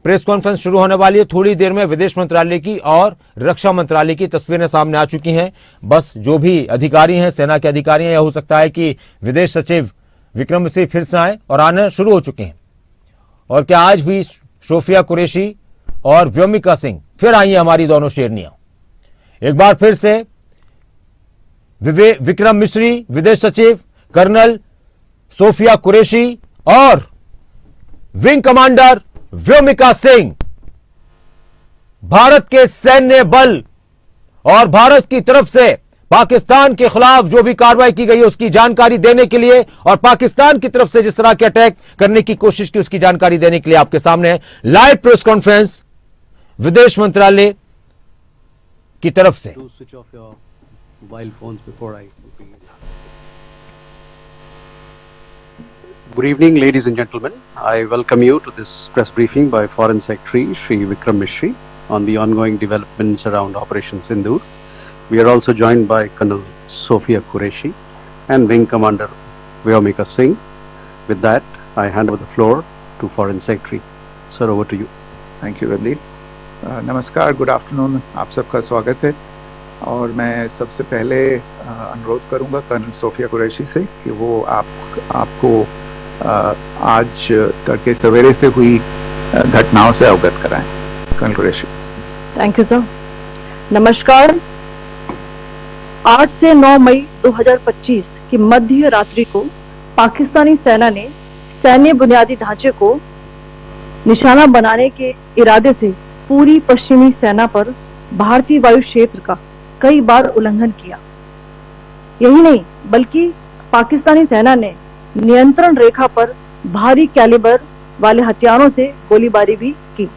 Press conference शुरू होने वाली है। थोड़ी देर में विदेश मंत्रालय की और रक्षा मंत्रालय की तस्वीरें सामने आ चुकी हैं। बस जो भी अधिकारी हैं, सेना के अधिकारी हैं, यह हो सकता है कि विदेश सचिव विक्रम मिश्री फिर से आए और आने शुरू हो चुके हैं। और क्या आज भी सोफिया कुरैशी और व्योमिका सिंह फिर आई हैं हमारी दोनों शेरनियां। एक बार फिर से विक्रम मिश्री, विदेश सचिव, कर्नल सोफिया कुरैशी और विंग कमांडर व्योमिका सिंह भारत के सैन्य बल और भारत की तरफ से पाकिस्तान के खिलाफ जो भी कार्रवाई की गई है उसकी जानकारी देने के लिए और पाकिस्तान की तरफ से जिस तरह के अटैक करने की कोशिश की उसकी जानकारी देने के लिए आपके सामने लाइव प्रेस कॉन्फ्रेंस विदेश मंत्रालय की तरफ से। Good evening, ladies and gentlemen. I welcome you to this press briefing by Foreign Secretary Shri Vikram Mishri on the ongoing developments around Operation Sindoor. We are also joined by Colonel Sophia Qureshi and Wing Commander Vyomika Singh. With that, I hand over the floor to Foreign Secretary. Sir, over to you. Thank you, Randeep. नमस्कार, good afternoon, आप सबका स्वागत है। और मैं सबसे पहले अनुरोध करूंगा कर्नल सोफिया कुरैशी से कि वो आपको आज तड़के सवेरे से हुई घटनाओं से अवगत कराएं। Colonel Qureshi. Thank you sir. नमस्कार। 8 से 9 मई 2025 की मध्य रात्रि को पाकिस्तानी सेना ने सैन्य बुनियादी ढांचे को निशाना बनाने के इरादे से पूरी पश्चिमी सेना पर भारतीय वायु क्षेत्र का कई बार उल्लंघन किया। यही नहीं बल्कि पाकिस्तानी सेना ने नियंत्रण रेखा पर भारी कैलिबर वाले हथियारों से गोलीबारी भी की।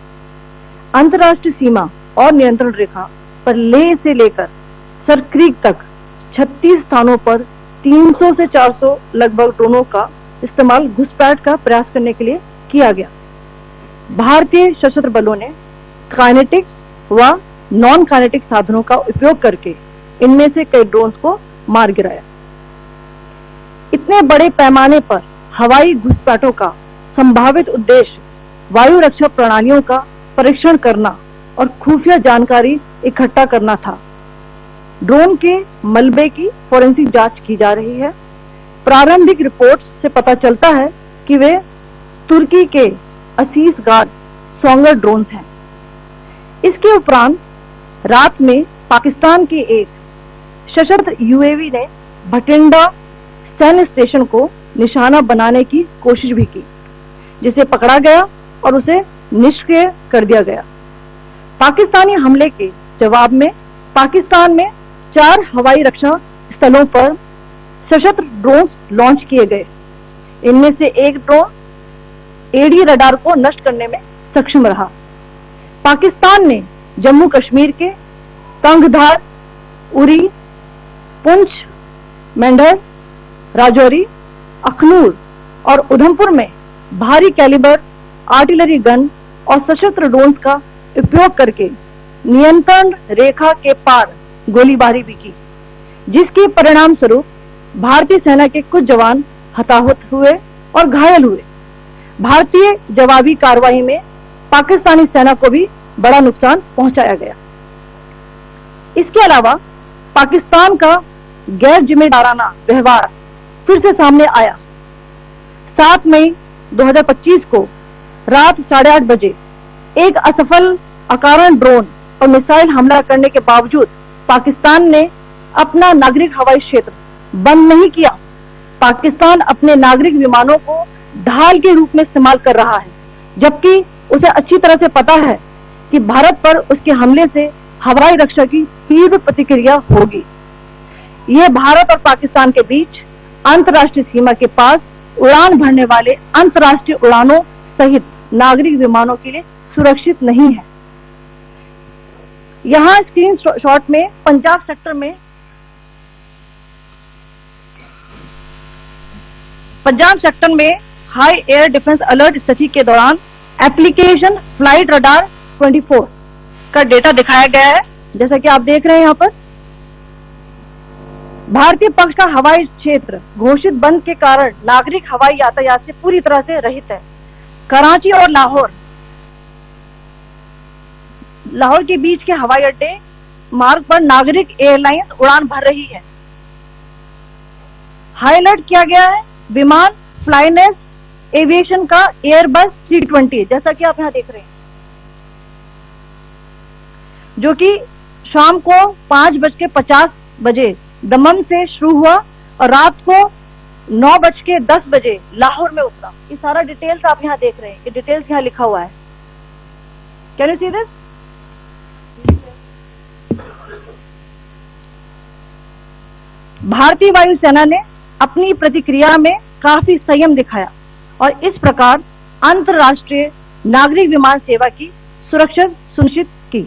अंतर्राष्ट्रीय सीमा और नियंत्रण रेखा पर लेह से लेकर सरक्रीक तक 36 स्थानों पर 300 से 400 लगभग ड्रोनों का इस्तेमाल घुसपैठ का प्रयास करने के लिए किया गया। भारतीय सशस्त्र बलों ने काइनेटिक व नॉन काइनेटिक साधनों का उपयोग करके इनमें से कई ड्रोन्स को मार गिराया। इतने बड़े पैमाने पर हवाई घुसपैठों का संभावित उद्देश्य वायु रक्षा प्रणालियों का परीक्षण करना और खुफिया जानकारी इकट्ठा करना था। ड्रोन के मलबे की फोरेंसिक जांच की जा रही है। प्रारंभिक रिपोर्ट्स से पता चलता है कि वे तुर्की के असीस गार्ड सोंगर ड्रोन हैं। इसके उपरांत रात में पाकिस्तान के एक सशस्त्र यूएवी ने भटिंडा सैन्य स्टेशन को निशाना बनाने की कोशिश भी की, जिसे पकड़ा गया और उसे निष्क्रिय कर दिया गया। पाकिस्तानी हमले के जवाब में पाकिस्तान में 4 हवाई रक्षा स्थलों पर सशस्त्र ड्रोन लॉन्च किए गए। इनमें से एक ड्रोन एडी रडार को नष्ट करने में सक्षम रहा। पाकिस्तान ने जम्मू कश्मीर के तंगधार, उरी, पुंछ, मेंढर, राजौरी, अखनूर और उधमपुर में भारी कैलिबर आर्टिलरी गन और सशस्त्र ड्रोन्स का उपयोग करके नियंत्रण रेखा के पार गोलीबारी भी की, जिसके परिणाम स्वरूप भारतीय सेना के कुछ जवान हताहत हुए और घायल हुए। भारतीय जवाबी कार्रवाई में पाकिस्तानी सेना को भी बड़ा नुकसान पहुंचाया गया। इसके अलावा पाकिस्तान का गैर जिम्मेदाराना व्यवहार फिर से सामने आया। 7 मई 2025 को रात 8:30 बजे एक असफल अकारण ड्रोन और मिसाइल हमला करने के बावजूद पाकिस्तान ने अपना नागरिक हवाई क्षेत्र बंद नहीं किया। पाकिस्तान अपने नागरिक विमानों को ढाल के रूप में इस्तेमाल कर रहा है, जबकि उसे अच्छी तरह से पता है कि भारत पर उसके हमले से हवाई रक्षा की तीव्र प्रतिक्रिया होगी। यह भारत और पाकिस्तान के बीच अंतर्राष्ट्रीय सीमा के पास उड़ान भरने वाले अंतर्राष्ट्रीय उड़ानों सहित नागरिक विमानों के लिए सुरक्षित नहीं है। यहाँ स्क्रीन शॉट में पंजाब सेक्टर में हाई एयर डिफेंस अलर्ट स्थिति के दौरान एप्लीकेशन फ्लाइट रडार 24 का डेटा दिखाया गया है। जैसा कि आप देख रहे हैं यहाँ पर भारतीय पक्ष का हवाई क्षेत्र घोषित बंद के कारण नागरिक हवाई यातायात से पूरी तरह से रहित है। कराची और लाहौर लाहौर के बीच के हवाई अड्डे मार्ग पर नागरिक एयरलाइंस उड़ान भर रही है। हाईलाइट किया गया है विमान फ्लाइनेस एविएशन का एयरबस 320, जैसा कि आप यहाँ देख रहे हैं, जो कि शाम को 5:50 दमन से शुरू हुआ और रात को 9:10 लाहौर में उतरा। ये सारा डिटेल्स आप यहाँ देख रहे हैं, ये डिटेल्स यहाँ लिखा हुआ है। Can you see this? भारतीय वायुसेना ने अपनी प्रतिक्रिया में काफी संयम दिखाया और इस प्रकार अंतर्राष्ट्रीय नागरिक विमान सेवा की सुरक्षा सुनिश्चित की।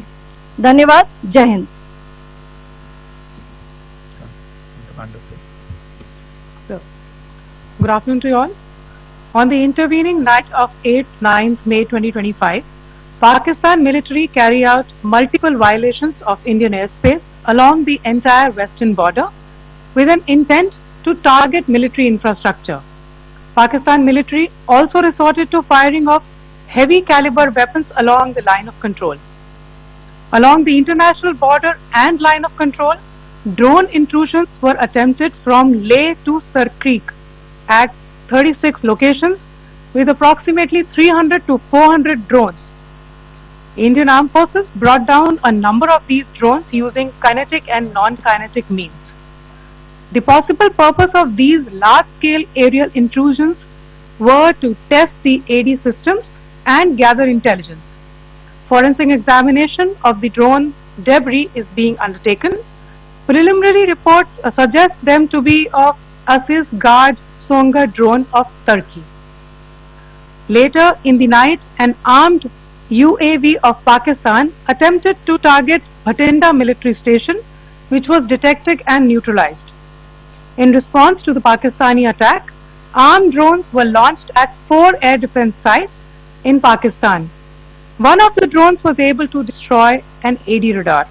धन्यवाद। जय Hind. Good afternoon to you all. On the intervening night of 8th 9th May 2025, Pakistan military carried out multiple violations of Indian airspace along the entire western border with an intent to target military infrastructure. Pakistan military also resorted to firing of heavy caliber weapons along the line of control. Along the international border and line of control, drone intrusions were attempted from Leh to Sar Creek at 36 locations with approximately 300 to 400 drones. Indian Armed Forces brought down a number of these drones using kinetic and non-kinetic means. The possible purpose of these large-scale aerial intrusions were to test the AD systems and gather intelligence. Forensic examination of the drone debris is being undertaken. Preliminary reports suggest them to be of Aziz Guard Songa drone of Turkey. Later in the night, an armed UAV of Pakistan attempted to target Bhatinda military station, which was detected and neutralized. In response to the Pakistani attack, armed drones were launched at 4 air defense sites in Pakistan. One of the drones was able to destroy an AD radar.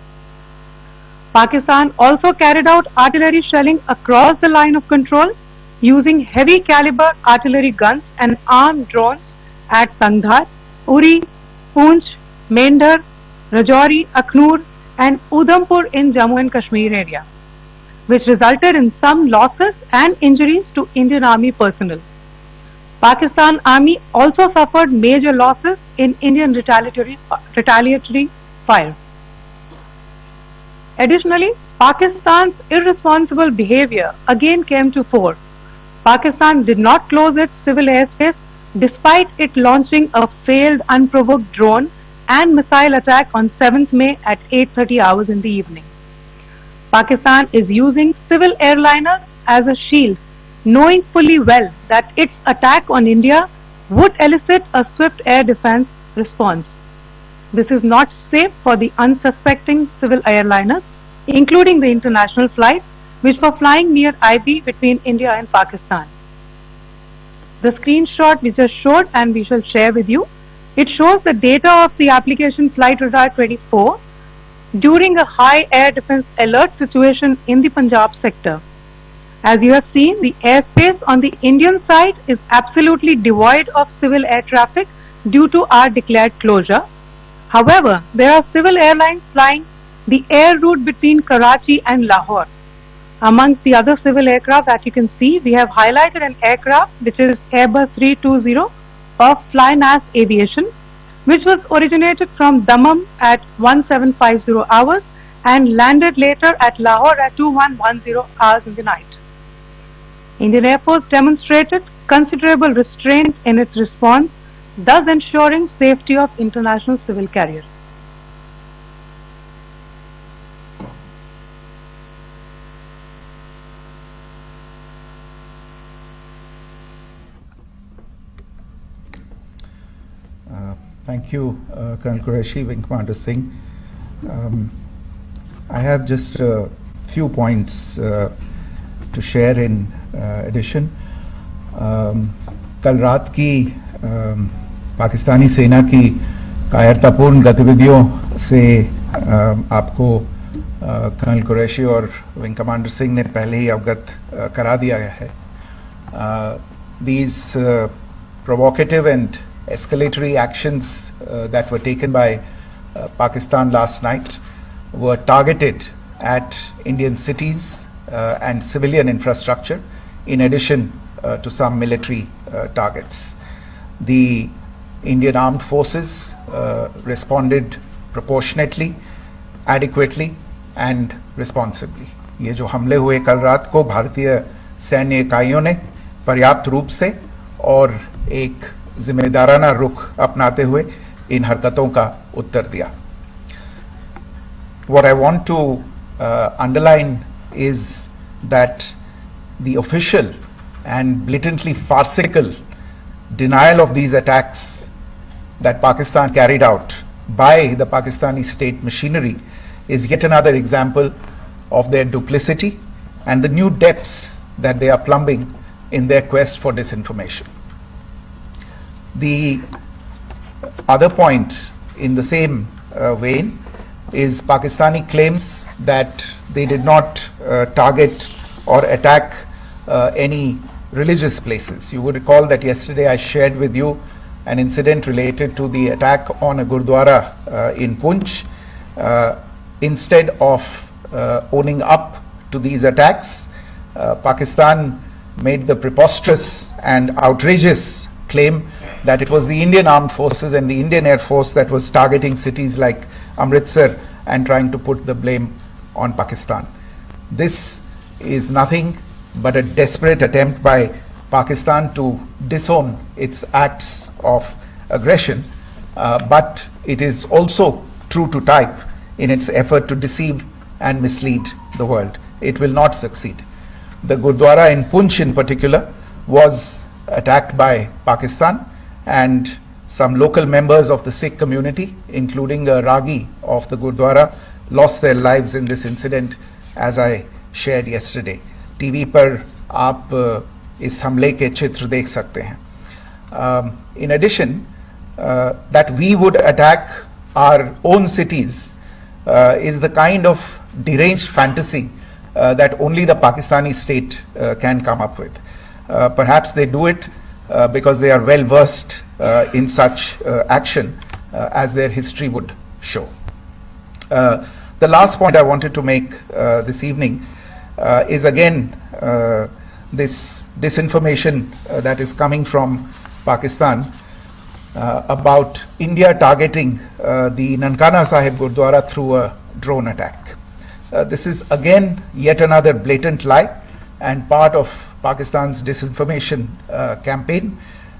Pakistan also carried out artillery shelling across the line of control using heavy caliber artillery guns and armed drones at Sangdhar, Uri, Poonch, Mendhar, Rajouri, Akhnur and Udhampur in Jammu and Kashmir area, which resulted in some losses and injuries to Indian Army personnel. Pakistan Army also suffered major losses in Indian retaliatory fire. Additionally, Pakistan's irresponsible behavior again came to fore. Pakistan did not close its civil airspace despite it launching a failed unprovoked drone and missile attack on 7th May at 8:30 hours in the evening. Pakistan is using civil airliners as a shield, knowing fully well that its attack on India would elicit a swift air defense response. This is not safe for the unsuspecting civil airliners, including the international flights which were flying near IB between India and Pakistan. The screenshot we just showed and we shall share with you, it shows the data of the application Flight Radar 24 during a high air defense alert situation in the Punjab sector. As you have seen, the airspace on the Indian side is absolutely devoid of civil air traffic due to our declared closure. However, there are civil airlines flying the air route between Karachi and Lahore. Amongst the other civil aircraft that you can see, we have highlighted an aircraft which is Airbus 320 of FlyNAS Aviation, which was originated from Dammam at 1750 hours and landed later at Lahore at 2110 hours in the night. Indian Air Force demonstrated considerable restraint in its response, thus ensuring safety of international civil carriers. Thank you, Colonel Qureshi, Wing Commander Singh. I have just a few points to share in addition. कल रात की पाकिस्तानी सेना की कायरतापूर्ण गतिविधियों से आपको colonel Qureshi और विंग कमांडर सिंह ने पहले ही अवगत करा दिया गया है. These provocative and escalatory actions that were taken by Pakistan last night were targeted at Indian cities and civilian infrastructure, in addition to some military targets. The Indian armed forces responded proportionately, adequately and responsibly. ये जो हमले हुए कल रात को भारतीय सैन्य इकाइयों ने पर्याप्त रूप से और एक जिम्मेदाराना रुख अपनाते हुए इन हरकतों का उत्तर दिया. What I want to underline is that the official and blatantly farcical denial of these attacks that Pakistan carried out by the Pakistani state machinery is yet another example of their duplicity and the new depths that they are plumbing in their quest for disinformation. The other point in the same vein is Pakistani claims that they did not target or attack any religious places. You would recall that yesterday I shared with you an incident related to the attack on a Gurdwara in Poonch. Instead of owning up to these attacks, Pakistan made the preposterous and outrageous claim that it was the Indian Armed Forces and the Indian Air Force that was targeting cities like Amritsar and trying to put the blame on Pakistan. This is nothing but a desperate attempt by Pakistan to disown its acts of aggression, but it is also true to type in its effort to deceive and mislead the world. It will not succeed. The Gurdwara in Poonch in particular was attacked by Pakistan, and some local members of the Sikh community, including a Ragi of the Gurdwara, lost their lives in this incident, as I shared yesterday. TV पर आप इस हमले के चित्र देख सकते हैं. In addition, that we would attack our own cities is the kind of deranged fantasy that only the Pakistani state can come up with. Perhaps they do it because they are well versed in such action, as their history would show. The last point I wanted to make this evening is again this disinformation that is coming from Pakistan about India targeting the Nankana Sahib Gurdwara through a drone attack. This is again yet another blatant lie and part of Pakistan's disinformation campaign.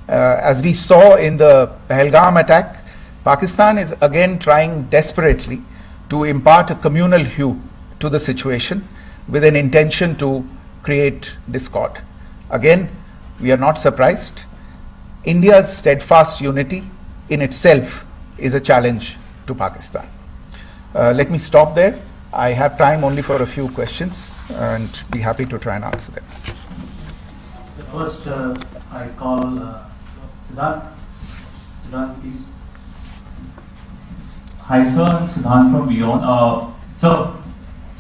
As we saw in the Pahalgam attack, Pakistan is again trying desperately to impart a communal hue to the situation with an intention to create discord. Again, we are not surprised. India's steadfast unity in itself is a challenge to Pakistan. Let me stop there. I have time only for a few questions and be happy to try and answer them. First, I call Siddharth. Siddharth, please. Hi, sir. I'm Siddharth from Beyond. So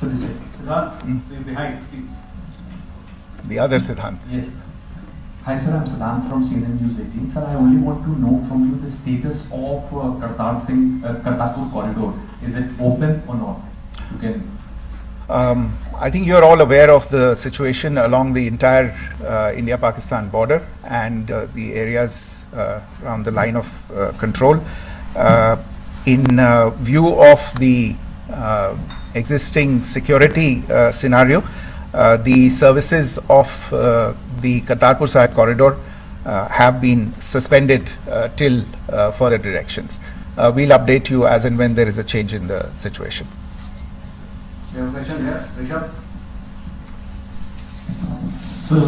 this way. Siddharth, behind, please. The other Siddhant. Yes. Hi, sir. I'm Siddharth from CNN News 18. Sir, I only want to know from you the status of Kartarpur corridor. Is it open or not? You can. I think you're all aware of the situation along the entire India-Pakistan border and the areas around the line of control. In view of the existing security scenario, the services of the Kartarpur Sahib corridor have been suspended till further directions. We'll update you as and when there is a change in the situation. We have a question here. Rishabh. So,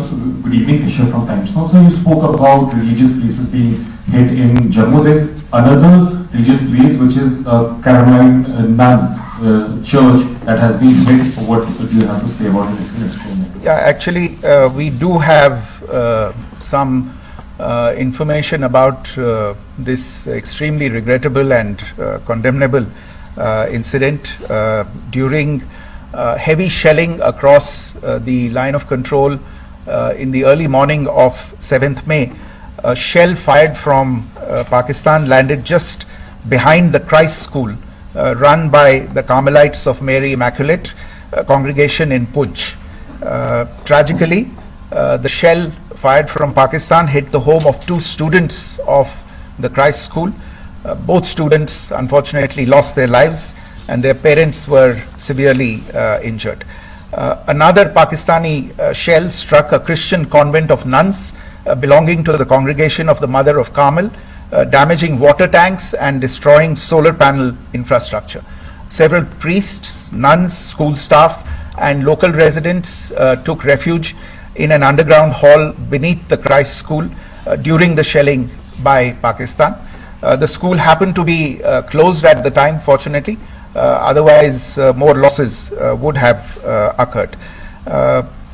good evening, Rishabh from Times Now. So, you spoke about religious places being hit in Jammu. There's another religious place which is Caroline Nun church that has been hit. What do you have to say about it? If you can explain that. Yeah, actually, we do have some information about this extremely regrettable and condemnable incident. During heavy shelling across the line of control in the early morning of 7th May, a shell fired from Pakistan landed just behind the Christ School run by the Carmelites of Mary Immaculate congregation in Puj. Tragically, the shell fired from Pakistan hit the home of 2 students of the Christ School. Both students unfortunately lost their lives and their parents were severely injured. Another Pakistani shell struck a Christian convent of nuns belonging to the congregation of the Mother of Carmel, damaging water tanks and destroying solar panel infrastructure. Several priests, nuns, school staff and local residents took refuge in an underground hall beneath the Christ School during the shelling by Pakistan. The school happened to be closed at the time, fortunately. Otherwise, more losses would have occurred.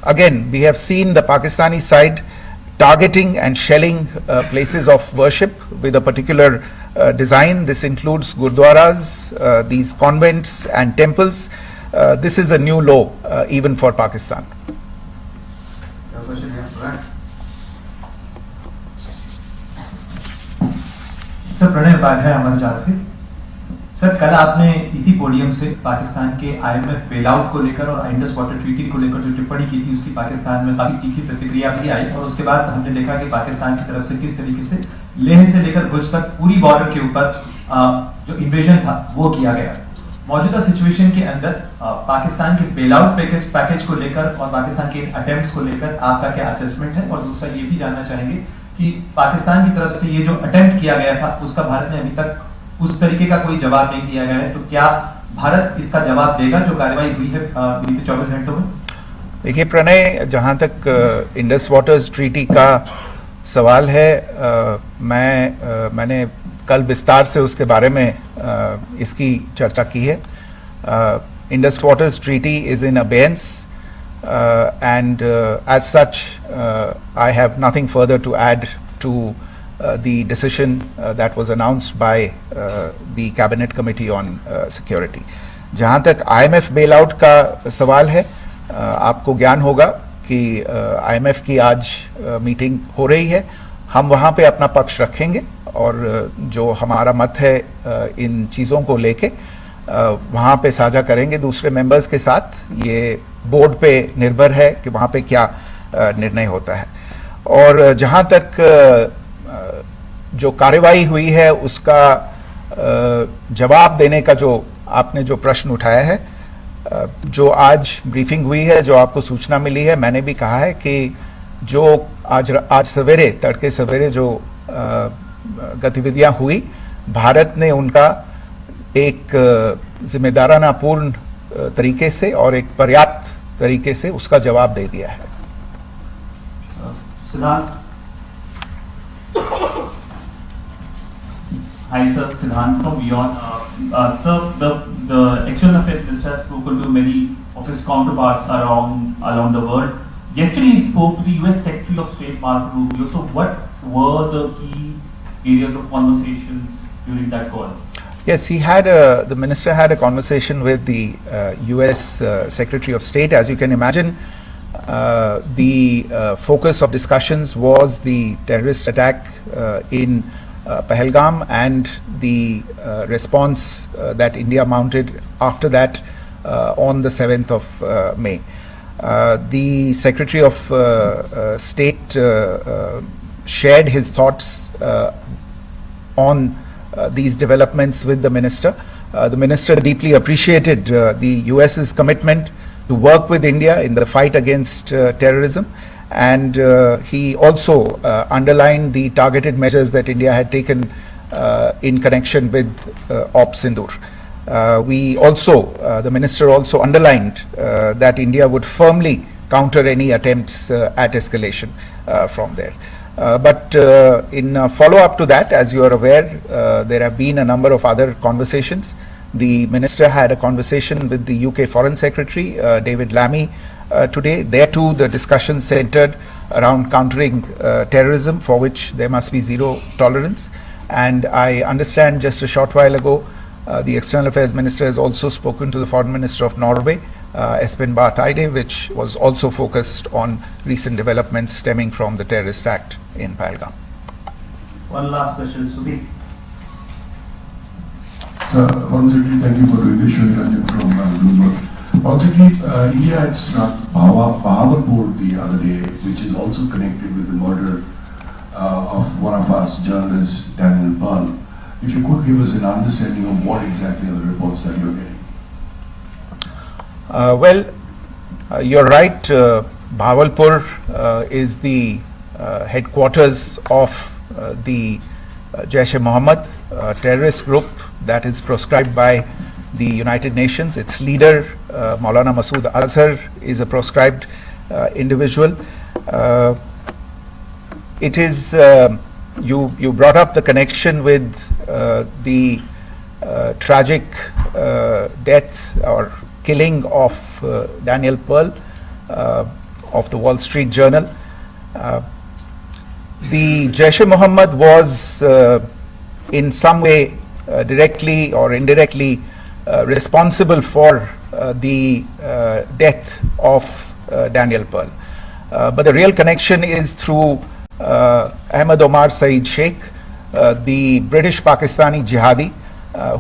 Again, we have seen the Pakistani side targeting and shelling places of worship with a particular design. This includes gurdwaras, these convents and temples. This is a new low even for Pakistan. Sir Pranay Upadhyay Amar Ujala से। Sir कल आपने इसी podium से पाकिस्तान के IMF bailout को लेकर और Indus water treaty को लेकर जो टिप्पणी की थी उसकी पाकिस्तान में काफी तीखी प्रतिक्रिया भी आई और उसके बाद हमने देखा कि पाकिस्तान की तरफ से किस तरीके से लेह से लेकर भुज तक पूरी बॉर्डर के ऊपर जो इन्वेजन था वो किया गया। मौजूदा सिचुएशन के अंदर पाकिस्तान के बेलआउट पैकेज को लेकर और पाकिस्तान के अटेम्प्ट्स को लेकर आपका क्या असेसमेंट है, और दूसरा ये भी जानना चाहेंगे कि पाकिस्तान की तरफ से ये जो अटेम्प्ट किया गया था उसका भारत ने अभी तक उस तरीके का कोई जवाब नहीं दिया गया है, तो क्या भारत इसका जवाब देगा जो कार्रवाई हुई है बीते 24 घंटों में? देखिए प्रणय, जहाँ तक इंडस वाटर्स ट्रीटी का सवाल है, मैंने कल विस्तार से उसके बारे में इसकी चर्चा की है. Indus waters treaty is in abeyance and as such I have nothing further to add to the decision that was announced by the Cabinet Committee on Security. जहाँ तक IMF bailout का सवाल है, आपको ज्ञान होगा कि IMF की आज मीटिंग हो रही है. हम वहाँ पे अपना पक्ष रखेंगे और जो हमारा मत है इन चीज़ों को लेके वहाँ पे साझा करेंगे दूसरे मेंबर्स के साथ. ये बोर्ड पे निर्भर है कि वहाँ पे क्या निर्णय होता है. और जहाँ तक जो कार्यवाही हुई है उसका जवाब देने का जो आपने जो प्रश्न उठाया है, जो आज ब्रीफिंग हुई है, जो आपको सूचना मिली है, मैंने भी कहा है कि जो आज सवेरे तड़के सवेरे जो गतिविधियां हुई, भारत ने उनका एक जिम्मेदाराना पूर्ण तरीके से और एक पर्याप्त तरीके से उसका जवाब दे दिया है. सिद्धांत. Hi sir, Siddhant from Beyond. Sir, the External Affairs Minister has spoken to many of his counterparts around the world. Yesterday he spoke to the US Secretary of State Marco Rubio. So what were the key areas of conversations during that call? Yes, the minister had a conversation with the US Secretary of State. As you can imagine, the focus of discussions was the terrorist attack in Pahalgam and the response that India mounted after that on the 7th of May. The Secretary of State shared his thoughts on these developments with the minister. The minister deeply appreciated the US's commitment to work with India in the fight against terrorism, and he also underlined the targeted measures that India had taken in connection with Op Sindoor. The minister also underlined that India would firmly counter any attempts at escalation from there. But in follow-up to that, as you are aware, there have been a number of other conversations. The minister had a conversation with the UK Foreign Secretary, David Lammy, today. There too, the discussion centered around countering terrorism, for which there must be zero tolerance. And I understand just a short while ago, the External Affairs Minister has also spoken to the Foreign Minister of Norway, Espen Barth Eide, which was also focused on recent developments stemming from the terrorist act in Pahalgam. One last question, Sudhir. So, Foreign Secretary, thank you for doing this. Shri Ranjan from Bloomberg. Foreign Secretary, India had struck Bahawalpur the other day, which is also connected with the murder of one of us journalists, Daniel Pearl. If you could give us an understanding of what exactly are the reports that you're getting. You're right. Bahawalpur is the headquarters of the Jaish-e-Mohammed terrorist group that is proscribed by the United Nations. Its leader, Maulana Masood Azhar, is a proscribed individual. It is, you brought up the connection with the tragic death or killing of Daniel Pearl of the Wall Street Journal. The Jaish-e-Mohammed was in some way directly or indirectly responsible for the death of Daniel Pearl. But the real connection is through Ahmed Omar Saeed Sheikh, the British Pakistani jihadi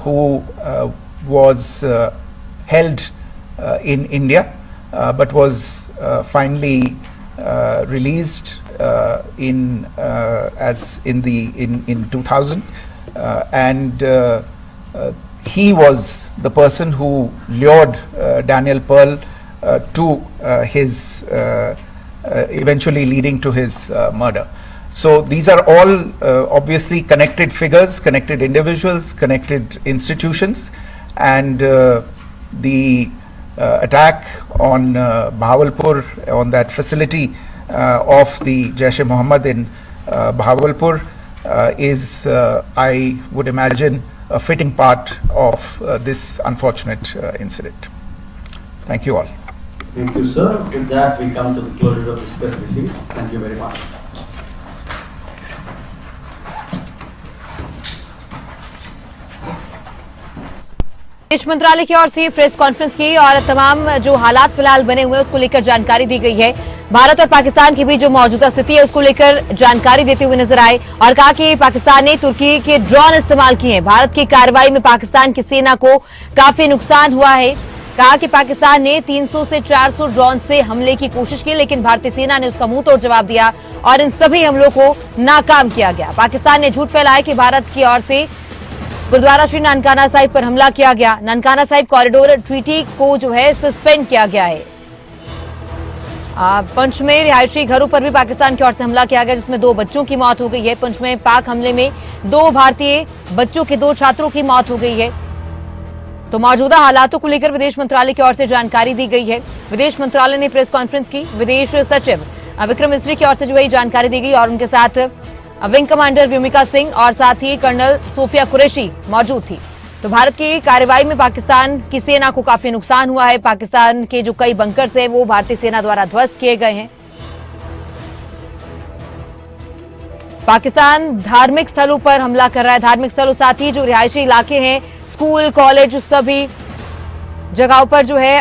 who was held in India but was finally released in 2000, and he was the person who lured Daniel Pearl to his eventually leading to his murder. So these are all obviously connected figures, connected individuals, connected institutions, and the attack on Bahawalpur, on that facility of the Jaish-e-Mohammed in Bahawalpur is, I would imagine, a fitting part of this unfortunate incident. Thank you all. Thank you, sir. With that, we come to the closure of this press briefing. Thank you very much. विदेश मंत्रालय की ओर से press conference की और तमाम जो हालात फिलहाल बने हुए हैं उसको लेकर जानकारी दी गई है। भारत और पाकिस्तान की भी जो मौजूदा स्थिति है उसको लेकर जानकारी देते हुए नजर आए और कहा कि पाकिस्तान ने तुर्की के ड्रोन इस्तेमाल किए हैं। भारत की कार्रवाई में पाकिस्तान की सेना को काफी नुकसान हुआ है। कहा कि पाकिस्तान ने 300 से 400 ड्रोन से हमले की कोशिश की, लेकिन भारतीय सेना ने उसका मुंह तोड़ जवाब दिया और इन सभी हमलों को नाकाम किया गया। पाकिस्तान ने झूठ फैलाया कि भारत की ओर से गुरुद्वारा श्री ननकाना साहिब पर हमला किया गया। ननकाना साहिब कॉरिडोर ट्रीटी को जो है सस्पेंड किया गया है। पंच में रिहायशी घरों पर भी पाकिस्तान की ओर से हमला किया गया, जिसमें 2 बच्चों की मौत हो गई है। पंच में पाक हमले में 2 भारतीय बच्चों के 2 छात्रों की मौत हो गई है। तो मौजूदा हालातों को लेकर विदेश मंत्रालय की ओर से जानकारी दी गई है। विदेश मंत्रालय ने प्रेस कॉन्फ्रेंस की। विदेश सचिव विक्रम मिस्री की ओर से जो है जानकारी दी गई और उनके साथ विंग कमांडर व्योमिका सिंह और साथ ही कर्नल सोफिया कुरैशी मौजूद थी। तो भारत की कार्रवाई में पाकिस्तान की सेना को काफी नुकसान हुआ है। पाकिस्तान के जो कई बंकर्स हैं वो भारतीय सेना द्वारा ध्वस्त किए गए हैं। पाकिस्तान धार्मिक स्थलों पर हमला कर रहा है। धार्मिक स्थलों साथ ही जो रिहायशी इलाके हैं, स्कूल, कॉलेज, सभी जगहों पर जो है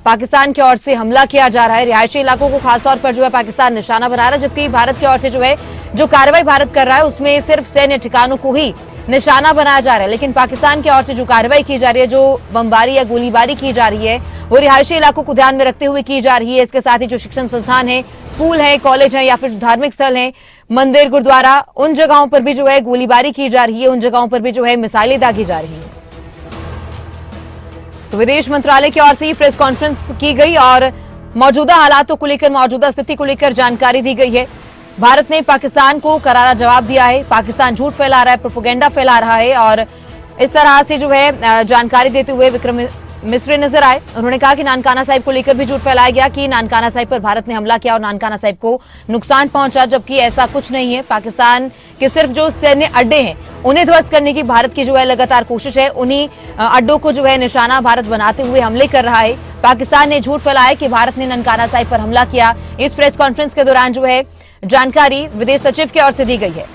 पाकिस्तान की ओर से हमला किया जा रहा है। रिहायशी इलाकों को खासतौर पर जो है पाकिस्तान निशाना बना रहा है, जबकि भारत की ओर से जो है जो कार्रवाई भारत कर रहा है उसमें सिर्फ सैन्य ठिकानों को ही निशाना बनाया जा रहा है। लेकिन पाकिस्तान की ओर से जो कार्रवाई की जा रही है, जो बमबारी या गोलीबारी की जा रही है, वो रिहायशी इलाकों को ध्यान में रखते हुए की जा रही है। इसके साथ ही जो शिक्षण संस्थान है, स्कूल है, कॉलेज है या फिर धार्मिक स्थल है, मंदिर, गुरुद्वारा, उन जगहों पर भी जो है गोलीबारी की जा रही है, उन जगहों पर भी जो है मिसाइलें दागी जा रही है। तो विदेश मंत्रालय की ओर से प्रेस कॉन्फ्रेंस की गई और मौजूदा हालातों को लेकर, मौजूदा स्थिति को लेकर जानकारी दी गई है। भारत ने पाकिस्तान को करारा जवाब दिया है। पाकिस्तान झूठ फैला रहा है, प्रोपेगेंडा फैला रहा है और इस तरह से जो है जानकारी देते हुए विक्रम मिस्री नजर आए। उन्होंने कहा कि नानकाना साहिब को लेकर भी झूठ फैलाया गया कि नानकाना साहिब पर भारत ने हमला किया और नानकाना साहिब को नुकसान पहुंचा, जबकि ऐसा कुछ नहीं है। पाकिस्तान के सिर्फ जो सैन्य अड्डे हैं उन्हें ध्वस्त करने की भारत की जो है लगातार कोशिश है। उन्हीं अड्डों को जो है निशाना भारत बनाते हुए हमले कर रहा है। पाकिस्तान ने झूठ फैलाया कि भारत ने नानकाना साहिब पर हमला किया। इस प्रेस कॉन्फ्रेंस के दौरान जो है जानकारी विदेश सचिव की ओर से दी गई है।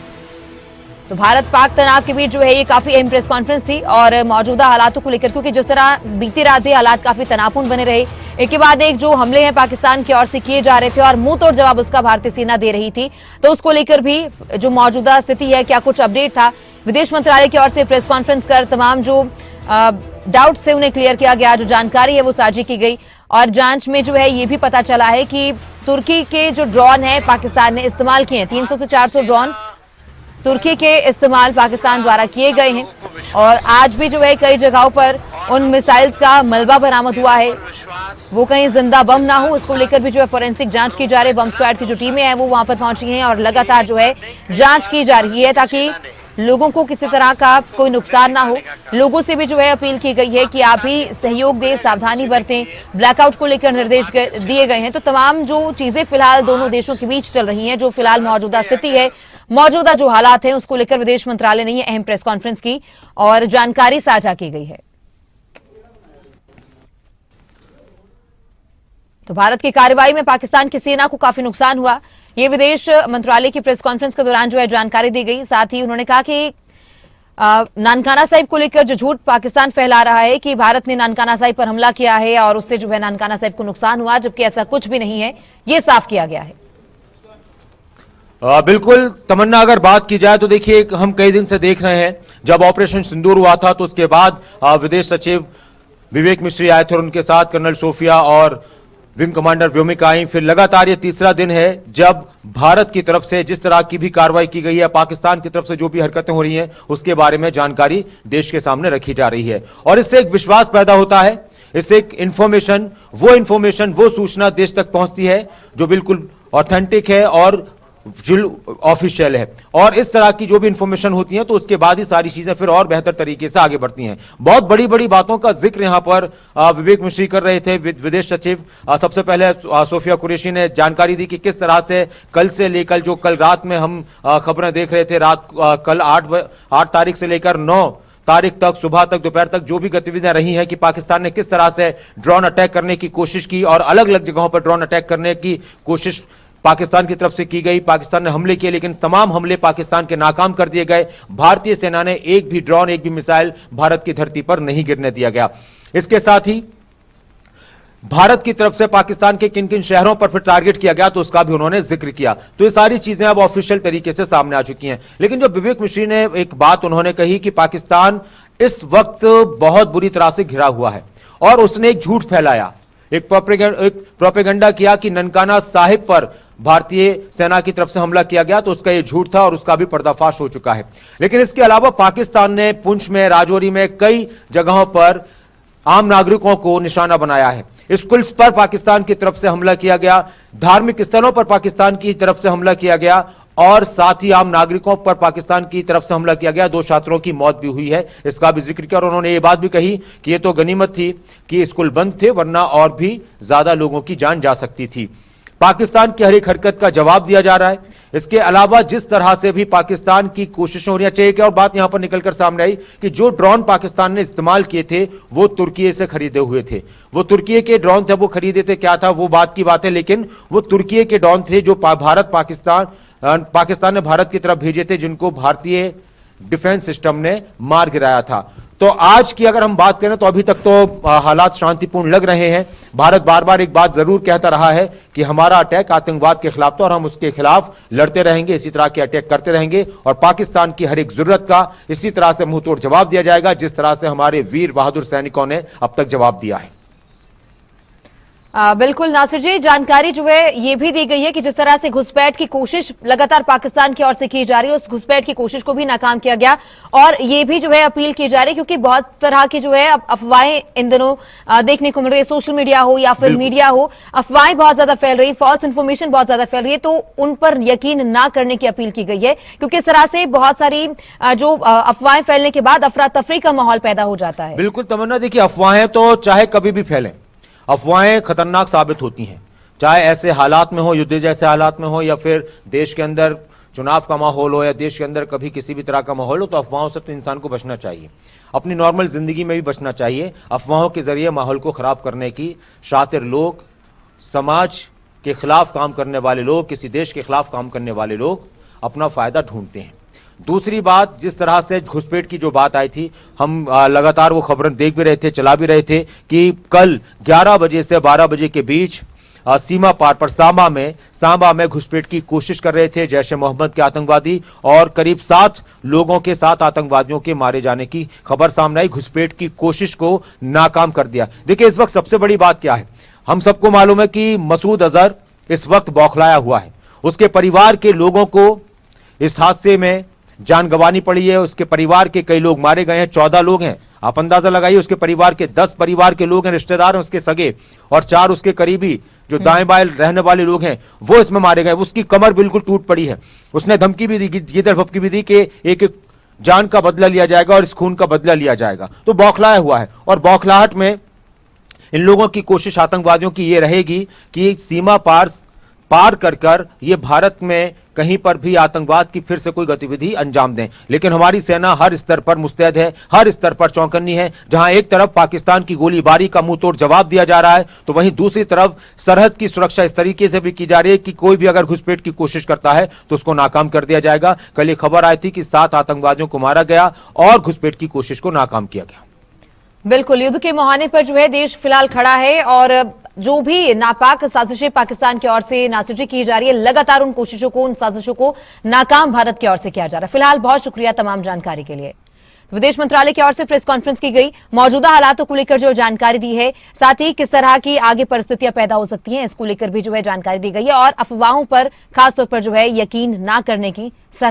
तो भारत पाक तनाव के बीच जो है ये काफी अहम प्रेस कॉन्फ्रेंस थी और मौजूदा हालातों को लेकर, क्योंकि जिस तरह बीती रात हालात काफी तनावपूर्ण बने रहे, एक के बाद एक जो हमले हैं पाकिस्तान की ओर से किए जा रहे थे और मुंह तोड़ जवाब उसका भारतीय सेना दे रही थी, तो उसको लेकर भी जो मौजूदा स्थिति है, क्या कुछ अपडेट था, विदेश मंत्रालय की ओर से प्रेस कॉन्फ्रेंस कर तमाम जो डाउट्स थे उन्हें क्लियर किया गया, जो जानकारी है वो साझी की गई। और जांच में जो है ये भी पता चला है कि तुर्की के जो ड्रोन है पाकिस्तान ने इस्तेमाल किए हैं, 300 से 400 ड्रोन तुर्की के इस्तेमाल पाकिस्तान द्वारा किए गए हैं। और आज भी जो है कई जगहों पर उन मिसाइल्स का मलबा बरामद हुआ है, वो कहीं जिंदा बम ना हो, उसको लेकर भी जो है फोरेंसिक जांच की जा रही है। बम स्क्वाड की जो टीमें हैं वो वहां पर पहुंची हैं और लगातार जो है जांच की जा रही है ताकि लोगों को किसी तरह का कोई नुकसान ना हो। लोगों से भी जो है अपील की गई है कि आप भी सहयोग दें, सावधानी बरतें। ब्लैकआउट को लेकर निर्देश दिए गए हैं। तो तमाम जो चीजें फिलहाल दोनों देशों के बीच चल रही हैं, जो फिलहाल मौजूदा स्थिति है, मौजूदा जो हालात हैं, उसको लेकर विदेश मंत्रालय ने अहम प्रेस कॉन्फ्रेंस की और जानकारी साझा की गई है। तो भारत की कार्रवाई में पाकिस्तान की सेना को काफी नुकसान हुआ, ये विदेश मंत्रालय की प्रेस कॉन्फ्रेंस के दौरान जो है जानकारी दी गई। साथ ही उन्होंने कहा कि नानकाना साहिब को लेकर जो झूठ पाकिस्तान फैला रहा है कि भारत ने नानकाना साहिब पर हमला किया है और उससे जो है नानकाना साहिब को नुकसान हुआ, जबकि ऐसा कुछ भी नहीं है, ये साफ किया गया है। बिल्कुल तमन्ना, अगर बात की जाए तो देखिए हम कई दिन से देख रहे हैं, जब ऑपरेशन सिंदूर हुआ था तो उसके बाद विदेश सचिव विवेक मिश्री आए थे और उनके साथ कर्नल सोफिया और विंग कमांडर व्योमिका आई। फिर लगातार ये तीसरा दिन है जब भारत की तरफ से जिस तरह की भी कार्रवाई की गई है, पाकिस्तान की तरफ से जो भी हरकतें हो रही हैं उसके बारे में जानकारी देश के सामने रखी जा रही है। और इससे एक विश्वास पैदा होता है, इससे एक इंफॉर्मेशन, वो सूचना देश तक पहुंचती है जो बिल्कुल ऑथेंटिक है और ऑफिशियल है। और इस तरह की जो भी इंफॉर्मेशन होती है तो उसके बाद ही सारी चीजें फिर और बेहतर तरीके से आगे बढ़ती हैं। बहुत बड़ी बड़ी बातों का जिक्र यहां पर विवेक मिश्री कर रहे थे, विदेश सचिव। सबसे पहले सोफिया कुरैशी ने जानकारी दी कि किस तरह से कल से लेकर, जो कल रात में हम खबरें देख रहे थे, कल 8 तारीख से लेकर 9 तारीख तक, सुबह तक, दोपहर तक जो भी गतिविधियां रही हैं कि पाकिस्तान ने किस तरह से ड्रोन अटैक करने की कोशिश की और अलग अलग जगहों पर ड्रोन अटैक करने की कोशिश पाकिस्तान की तरफ से की गई। पाकिस्तान ने हमले किए लेकिन तमाम हमले पाकिस्तान के नाकाम कर दिए गए। भारतीय सेना ने एक भी ड्रोन, एक भी मिसाइल भारत की धरती पर नहीं गिरने दिया गया। इसके साथ ही भारत की तरफ से पाकिस्तान के किन किन शहरों पर फिर टारगेट किया गया तो उसका भी उन्होंने जिक्र किया। तो ये सारी चीजें अब ऑफिशियल तरीके से सामने आ चुकी हैं। लेकिन जो विवेक मिश्री ने एक बात उन्होंने कही कि पाकिस्तान इस वक्त बहुत बुरी तरह से घिरा हुआ है और उसने एक झूठ फैलाया, एक प्रोपेगेंडा किया कि ननकाना साहिब पर भारतीय सेना की तरफ से हमला किया गया, तो उसका यह झूठ था और उसका भी पर्दाफाश हो चुका है। लेकिन इसके अलावा पाकिस्तान ने पुंछ में, राजौरी में कई जगहों पर आम नागरिकों को निशाना बनाया है। स्कूल्स पर पाकिस्तान की तरफ से हमला किया गया, धार्मिक स्थलों पर पाकिस्तान की तरफ से हमला किया गया और साथ ही आम नागरिकों पर पाकिस्तान की तरफ से हमला किया गया। 2 छात्रों की मौत भी हुई है, इसका भी जिक्र किया और उन्होंने ये बात भी कही कि ये तो गनीमत थी कि स्कूल बंद थे, वरना और भी ज्यादा लोगों की जान जा सकती थी। पाकिस्तान की हर एक हरकत का जवाब दिया जा रहा है। इसके अलावा जिस तरह से भी पाकिस्तान की कोशिशें हो रही है, एक और बात यहां पर निकलकर सामने आई कि जो ड्रोन पाकिस्तान ने इस्तेमाल किए थे वो तुर्की से खरीदे हुए थे। वो तुर्की के ड्रोन थे, वो खरीदे थे, क्या था वो बात की बात है, लेकिन वो तुर्की के ड्रोन थे जो पाकिस्तान ने भारत की तरफ भेजे थे, जिनको भारतीय डिफेंस सिस्टम ने मार गिराया था। तो आज की अगर हम बात करें तो अभी तक तो हालात शांतिपूर्ण लग रहे हैं। भारत बार बार एक बात जरूर कहता रहा है कि हमारा अटैक आतंकवाद के खिलाफ था और हम उसके खिलाफ लड़ते रहेंगे, इसी तरह के अटैक करते रहेंगे और पाकिस्तान की हर एक जरूरत का इसी तरह से मुंहतोड़ जवाब दिया जाएगा जिस तरह से हमारे वीर बहादुर सैनिकों ने अब तक जवाब दिया है। बिल्कुल नासिर जी, जानकारी जो है ये भी दी गई है कि जिस तरह से घुसपैठ की कोशिश लगातार पाकिस्तान की ओर से की जा रही है, उस घुसपैठ की कोशिश को भी नाकाम किया गया और ये भी जो है अपील की जा रही है क्योंकि बहुत तरह की जो है अफवाहें इन दिनों देखने को मिल रही है, सोशल मीडिया हो या फिर मीडिया हो, अफवाहें बहुत ज्यादा फैल रही है, फॉल्स इन्फॉर्मेशन बहुत ज्यादा फैल रही है, तो उन पर यकीन ना करने की अपील की गई है क्योंकि इस तरह से बहुत सारी जो अफवाहें फैलने के बाद अफरा तफरी का माहौल पैदा हो जाता है। बिल्कुल तमन्ना, देखिए अफवाहें तो चाहे कभी भी फैलें, अफवाहें खतरनाक साबित होती हैं, चाहे ऐसे हालात में हो, युद्ध जैसे हालात में हो या फिर देश के अंदर चुनाव का माहौल हो या देश के अंदर कभी किसी भी तरह का माहौल हो, तो अफवाहों से तो इंसान को बचना चाहिए। अपनी नॉर्मल जिंदगी में भी बचना चाहिए। अफवाहों के जरिए माहौल को खराब करने की शातिर लोग, समाज के खिलाफ काम करने वाले लोग, किसी देश के खिलाफ काम करने वाले लोग अपना फायदा ढूंढते हैं। दूसरी बात, जिस तरह से घुसपैठ की जो बात आई थी, हम लगातार वो खबरें देख भी रहे थे, चला भी रहे थे कि कल 11 बजे से 12 बजे के बीच सीमा पार पर सांबा में घुसपैठ की कोशिश कर रहे थे जैश ए मोहम्मद के आतंकवादी, और करीब 7 लोगों के 7 आतंकवादियों के मारे जाने की खबर सामने आई। घुसपैठ की कोशिश को नाकाम कर दिया। देखिए, इस वक्त सबसे बड़ी बात क्या है, हम सबको मालूम है कि मसूद अजहर इस वक्त बौखलाया हुआ है। उसके परिवार के लोगों को इस हादसे में जान गंवानी पड़ी है। उसके परिवार के कई लोग मारे गए हैं, 14 लोग हैं। आप अंदाजा लगाइए, उसके परिवार के 10 परिवार के लोग हैं, रिश्तेदार हैं उसके सगे, और 4 उसके करीबी जो दाएं बाएं रहने वाले लोग हैं वो इसमें मारे गए। उसकी कमर बिल्कुल टूट पड़ी है। उसने धमकी भी दी, गिदड़ भपकी भी दी कि एक जान का बदला लिया जाएगा और इस खून का बदला लिया जाएगा। तो बौखलाया हुआ है, और बौखलाहट में इन लोगों की कोशिश आतंकवादियों की ये रहेगी कि सीमा पार कर ये भारत में कहीं पर भी आतंकवाद की फिर से कोई गतिविधि अंजाम दें। लेकिन हमारी सेना हर स्तर पर मुस्तैद है, हर स्तर पर चौकन्नी है। जहां एक तरफ पाकिस्तान की गोलीबारी का मुंह तोड़ जवाब दिया जा रहा है, तो वहीं दूसरी तरफ सरहद की सुरक्षा इस तरीके से भी की जा रही है कि कोई भी अगर घुसपैठ की कोशिश करता है तो उसको नाकाम कर दिया जाएगा। कल एक खबर आई थी कि 7 आतंकवादियों को मारा गया और घुसपैठ की कोशिश को नाकाम किया गया। बिल्कुल, युद्ध के मुहाने पर जो है देश फिलहाल खड़ा है, और जो भी नापाक साजिशें पाकिस्तान की ओर से नासूची की जा रही है, लगातार उन कोशिशों को, उन साजिशों को नाकाम भारत की ओर से किया जा रहा है। फिलहाल बहुत शुक्रिया तमाम जानकारी के लिए। विदेश मंत्रालय की ओर से प्रेस कॉन्फ्रेंस की गई, मौजूदा हालातों को लेकर जो जानकारी दी है, साथ ही किस तरह की आगे परिस्थितियां पैदा हो सकती हैं, इसको लेकर भी जो है जानकारी दी गई है, और अफवाहों पर खासतौर पर जो है यकीन ना करने की सलाह